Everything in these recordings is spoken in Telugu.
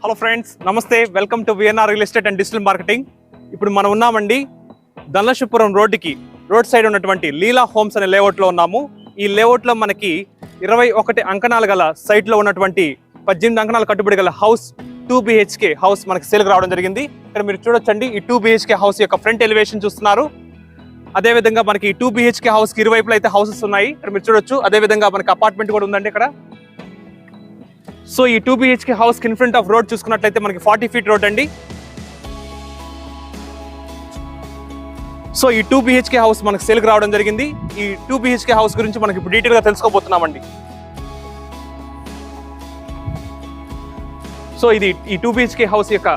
హలో ఫ్రెండ్స్, నమస్తే. Welcome to VNR real estate and digital marketing. ఇప్పుడు మనం ఉన్నామండి ధనలక్ష్మీపురం రోడ్ సైడ్ ఉన్నటువంటి లీలా హోమ్స్ అనే లేఅవుట్లో ఉన్నాము. ఈ లేఅవుట్లో మనకి 21 అంకణాలు గల సైట్లో ఉన్నటువంటి 18 అంకణాలు కట్టుబడి గల హౌస్ 2 BHK హౌస్ మనకి సేల్కి రావడం జరిగింది. ఇక్కడ మీరు చూడొచ్చండి, ఈ 2 BHK హౌస్ యొక్క ఫ్రంట్ ఎలివేషన్ చూస్తున్నారు. అదేవిధంగా మనకి 2 BHK హౌస్ కి ఇరువైపులో అయితే హౌసెస్ ఉన్నాయి, ఇక్కడ మీరు చూడొచ్చు. అదేవిధంగా మనకి అపార్ట్మెంట్ కూడా ఉందండి ఇక్కడ. సో ఈ 2 BHK హౌస్ కి ఇన్ ఫ్రంట్ ఆఫ్ రోడ్ చూసుకున్నట్లయితే మనకి 40 feet రోడ్ అండి. సో ఈ 2 BHK హౌస్ మనకి సేల్కి రావడం జరిగింది. ఈ 2 BHK హౌస్ గురించి మనకి ఇప్పుడు డీటెయిల్ గా తెలుసుకోబోతున్నామండి. సో ఇది ఈ 2 BHK హౌస్ యొక్క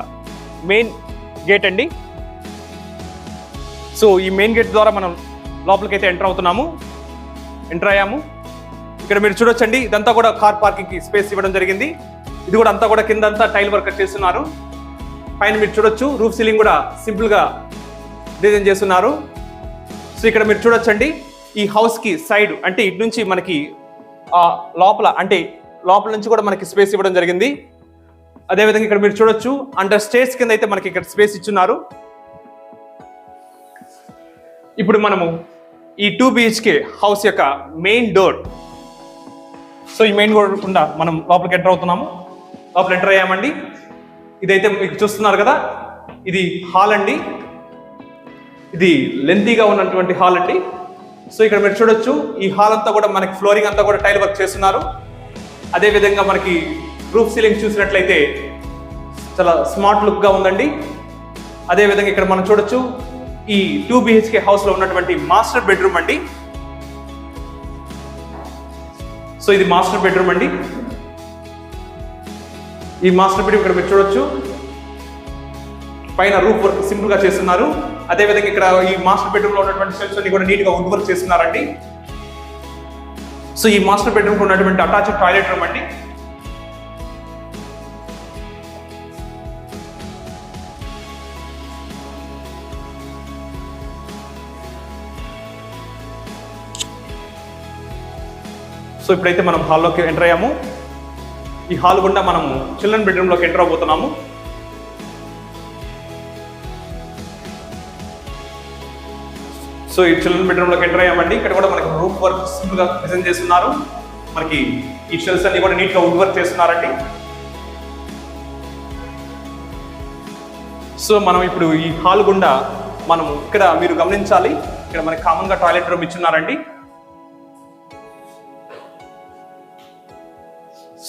మెయిన్ గేట్ అండి. సో ఈ మెయిన్ గేట్ ద్వారా మనం లోపలికి అయితే ఎంటర్ అయ్యాము. ఇక్కడ మీరు చూడొచ్చండి, ఇదంతా కూడా కార్ పార్కింగ్ కి స్పేస్ ఇవ్వడం జరిగింది. ఇది కూడా అంతా కూడా కింద అంతా టైల్ వర్క్ చేస్తున్నారు. పైన మీరు చూడొచ్చు, రూఫ్ సీలింగ్ కూడా సింపుల్ గా డిజైన్ చేస్తున్నారు. సో ఇక్కడ మీరు చూడొచ్చండి, ఈ హౌస్ కి సైడ్ అంటే ఇటు నుంచి మనకి లోపల నుంచి కూడా మనకి స్పేస్ ఇవ్వడం జరిగింది. అదేవిధంగా ఇక్కడ మీరు చూడొచ్చు, అండర్ స్టేర్స్ కింద అయితే మనకి ఇక్కడ స్పేస్ ఇచ్చున్నారు. ఇప్పుడు మనము ఈ 2 BHK హౌస్ యొక్క మెయిన్ డోర్, సో ఈ మెయిన్ డోర్ గుండా మనం లోపలికి ఎంటర్ అయ్యామండి. ఇదైతే మీకు చూస్తున్నారు కదా, ఇది హాల్ అండి. ఇది లెంతీగా ఉన్నటువంటి హాల్ అండి. సో ఇక్కడ మీరు చూడొచ్చు, ఈ హాల్ అంతా కూడా మనకి ఫ్లోరింగ్ అంతా కూడా టైల్ వర్క్ చేస్తున్నారు. అదేవిధంగా మనకి రూఫ్ సీలింగ్ చూసినట్లయితే చాలా స్మార్ట్ లుక్ గా ఉందండి. అదేవిధంగా ఇక్కడ మనం చూడొచ్చు, ఈ 2 BHK హౌస్ లో ఉన్నటువంటి మాస్టర్ బెడ్రూమ్ అండి. సో ఇది మాస్టర్ బెడ్రూమ్ అండి. ఈ మాస్టర్ బెడ్రూమ్ ఇక్కడ మీరు చూడొచ్చు, పైన రూఫ్ వర్క్ సింపుల్ గా చేస్తున్నారు. అదేవిధంగా ఇక్కడ ఈ మాస్టర్ బెడ్రూమ్ లో ఉన్నటువంటి షెల్ఫ్స్ అన్ని కూడా నీట్ గా వుడ్ వర్క్ చేస్తున్నారండి. సో ఈ మాస్టర్ బెడ్రూమ్ ఉన్నటువంటి అటాచ్డ్ టాయిలెట్ రూమ్ అండి. సో ఇప్పుడైతే మనం హాల్లోకి ఎంటర్ అయ్యాము. ఈ హాల్ గుండా మనము చిల్డ్రన్ బెడ్రూమ్ లోకి ఎంటర్ అవబోతున్నాము. సో ఈ చిల్డ్రన్ బెడ్రూమ్ లోకి ఎంటర్ అయ్యామండి. ఇక్కడ కూడా మనకి రూఫ్ వర్క్ సింపుల్ గా డిజైన్ చేస్తున్నారు. మనకి ఈ షెల్ఫ్స్ అన్ని కూడా నీట్ గా వుడ్ వర్క్ చేస్తున్నారండి. సో మనం ఇప్పుడు ఈ హాల్ గుండా మనము ఇక్కడ మీరు గమనించాలి, ఇక్కడ మనకి కామన్ గా టాయిలెట్ రూమ్ ఇచ్చున్నారండి.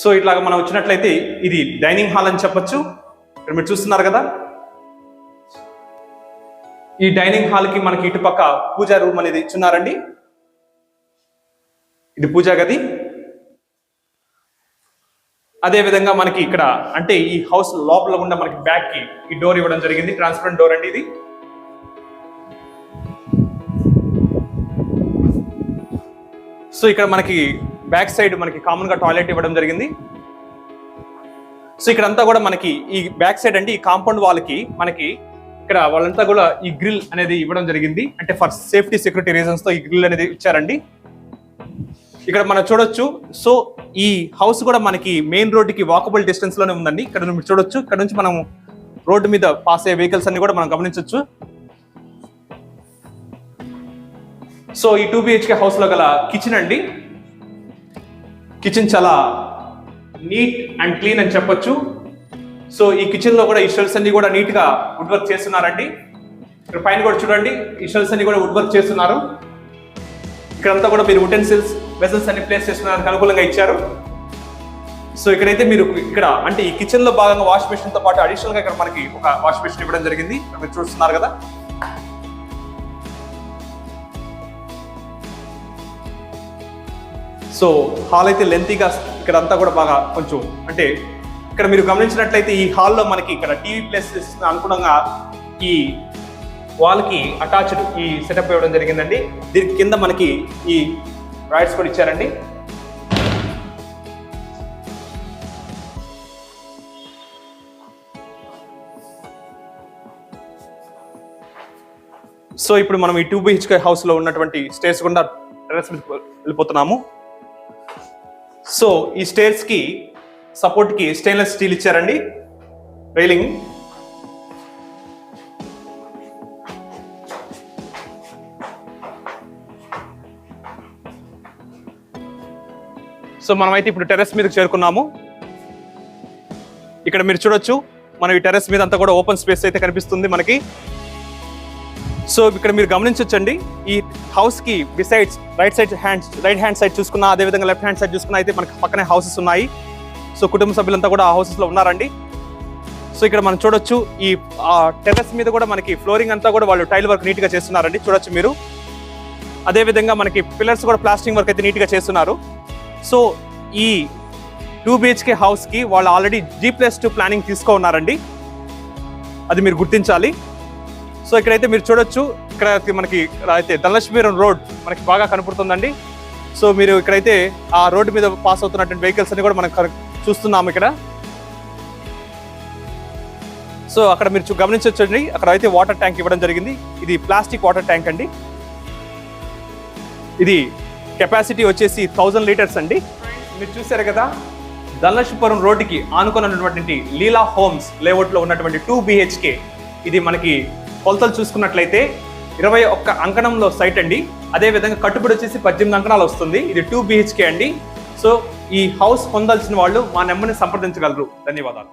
సో ఇట్లాగా మనం వచ్చినట్లయితే ఇది డైనింగ్ హాల్ అని చెప్పొచ్చు. ఇక్కడ మీరు చూస్తున్నారు కదా, ఈ డైనింగ్ హాల్ కి మనకి ఇటుపక్క పూజా రూమ్ అనేది ఇచ్చున్నారండి. ఇది పూజా గది. అదే విధంగా మనకి ఇక్కడ అంటే ఈ హౌస్ లోపల గుండా మనకి బ్యాక్ కి ఈ డోర్ ఇవ్వడం జరిగింది, ట్రాన్స్పరెంట్ డోర్ అండి ఇది. సో ఇక్కడ మనకి బ్యాక్ సైడ్ మనకి కామన్ గా టాయిలెట్ ఇవ్వడం జరిగింది. సో ఇక్కడ అంతా కూడా మనకి ఈ బ్యాక్ సైడ్ అంటే ఈ కాంపౌండ్ వాల్ కి మనకి ఇక్కడ వాళ్ళంతా కూడా ఈ గ్రిల్ అనేది ఇవ్వడం జరిగింది. అంటే ఫర్ సేఫ్టీ సెక్యూరిటీ రీజన్స్ తో ఈ గ్రిల్ అనేది ఇచ్చారండి. ఇక్కడ మనం చూడొచ్చు. సో ఈ హౌస్ కూడా మనకి మెయిన్ రోడ్ కి వాకబుల్ డిస్టెన్స్ లోనే ఉందండి. ఇక్కడ మీరు చూడొచ్చు, ఇక్కడ నుంచి మనం రోడ్డు మీద పాస్ అయ్యే వెహికల్స్ అన్ని కూడా మనం గమనించవచ్చు. సో ఈ 2 BHK హౌస్ లో గల కిచెన్ అండి. కిచెన్ చాలా నీట్ అండ్ క్లీన్ అని చెప్పొచ్చు. సో ఈ కిచెన్ లో కూడా ఈ షెల్ఫ్స్ అన్ని కూడా నీట్ గా వుడ్ వర్క్ చేస్తున్నారండి. ఇక్కడ పైన కూడా చూడండి, ఈ షెల్ఫ్స్ అన్ని కూడా వుడ్ వర్క్ చేస్తున్నారు. ఇక్కడంతా కూడా మీరు యుటెన్సిల్స్, వెసల్స్ అన్ని ప్లేస్ చేస్తున్నారు, అనుకూలంగా ఇచ్చారు. సో ఇక్కడైతే మీరు ఇక్కడ అంటే ఈ కిచెన్ లో భాగంగా వాష్ మెషిన్ తో పాటు అడిషనల్ గా ఇక్కడ మనకి ఒక వాష్ మెషిన్ ఇవ్వడం జరిగింది. మీరు చూస్తున్నారు కదా. సో హాల్ అయితే లెంతీగా ఇక్కడ అంతా కూడా బాగా కొంచెం అంటే ఇక్కడ మీరు గమనించినట్లయితే ఈ హాల్లో మనకి ఇక్కడ టీవీ ప్లేస్ అనుగుణంగా ఈ వాల్ కి అటాచ్డ్ ఈ సెటప్ ఇవ్వడం జరిగిందండి. దీనికి కింద మనకి ఈ రాయిడ్స్ కూడా ఇచ్చారండి. సో ఇప్పుడు మనం ఈ 2 BHK హౌస్ లో ఉన్నటువంటి స్టేర్స్ గుండా టెర్రస్ మీద వెళ్ళిపోతున్నాము. సో ఈ స్టేర్స్ కి సపోర్ట్ కి స్టెయిన్లెస్ స్టీల్ ఇచ్చారండి. రైలింగ్. సో మనమైతే ఇప్పుడు టెర్రస్ మీదకి చేరుకున్నాము. ఇక్కడ మీరు చూడొచ్చు, మనం ఈ టెర్రస్ మీద అంతా కూడా ఓపెన్ స్పేస్ అయితే కనిపిస్తుంది మనకి. సో ఇక్కడ మీరు గమనించవచ్చండి, ఈ హౌస్ కి బిసైడ్స్ రైట్ హ్యాండ్ సైడ్ చూసుకున్నా, అదేవిధంగా లెఫ్ట్ హ్యాండ్ సైడ్ చూసుకున్నా అయితే మనకి పక్కనే హౌసెస్ ఉన్నాయి. సో కుటుంబ సభ్యులంతా కూడా ఆ హౌసెస్ లో ఉన్నారండి. సో ఇక్కడ మనం చూడొచ్చు, ఈ టెర్రస్ మీద కూడా మనకి ఫ్లోరింగ్ అంతా కూడా వాళ్ళు టైల్ వర్క్ నీట్ గా చేస్తున్నారండి, చూడొచ్చు మీరు. అదేవిధంగా మనకి పిల్లర్స్ కూడా ప్లాస్టింగ్ వర్క్ అయితే నీట్ గా చేస్తున్నారు. సో ఈ 2 BHK హౌస్ కి వాళ్ళు ఆల్రెడీ G+2 ప్లానింగ్ తీసుకో ఉన్నారండి, అది మీరు గుర్తించాలి. సో ఇక్కడైతే మీరు చూడొచ్చు, ఇక్కడ మనకి అయితే ధనలక్ష్మీపురం రోడ్ మనకి బాగా కనపడుతుందండి. సో మీరు ఇక్కడైతే ఆ రోడ్డు మీద పాస్ అవుతున్నటువంటి వెహికల్స్ అన్ని కూడా మనం చూస్తున్నాము ఇక్కడ. సో అక్కడ మీరు గమనించవచ్చండి, అక్కడ అయితే వాటర్ ట్యాంక్ ఇవ్వడం జరిగింది. ఇది ప్లాస్టిక్ వాటర్ ట్యాంక్ అండి. ఇది కెపాసిటీ వచ్చేసి 1000 లీటర్స్ అండి. మీరు చూసారు కదా, ధనలక్ష్మీపురం రోడ్డుకి ఆనుకున్నటువంటి లీలా హోమ్స్ లేఅవుట్ లో ఉన్నటువంటి 2 BHK, ఇది మనకి కొలతలు చూసుకున్నట్లయితే 21 అంకణంలో సైట్ అండి. అదే విధంగా కట్టుబడి వచ్చేసి 18 అంకణాలు వస్తుంది. ఇది 2 BHK అండి. సో ఈ హౌస్ పొందాల్సిన వాళ్ళు మా నెంబర్ని సంప్రదించగలరు. ధన్యవాదాలు.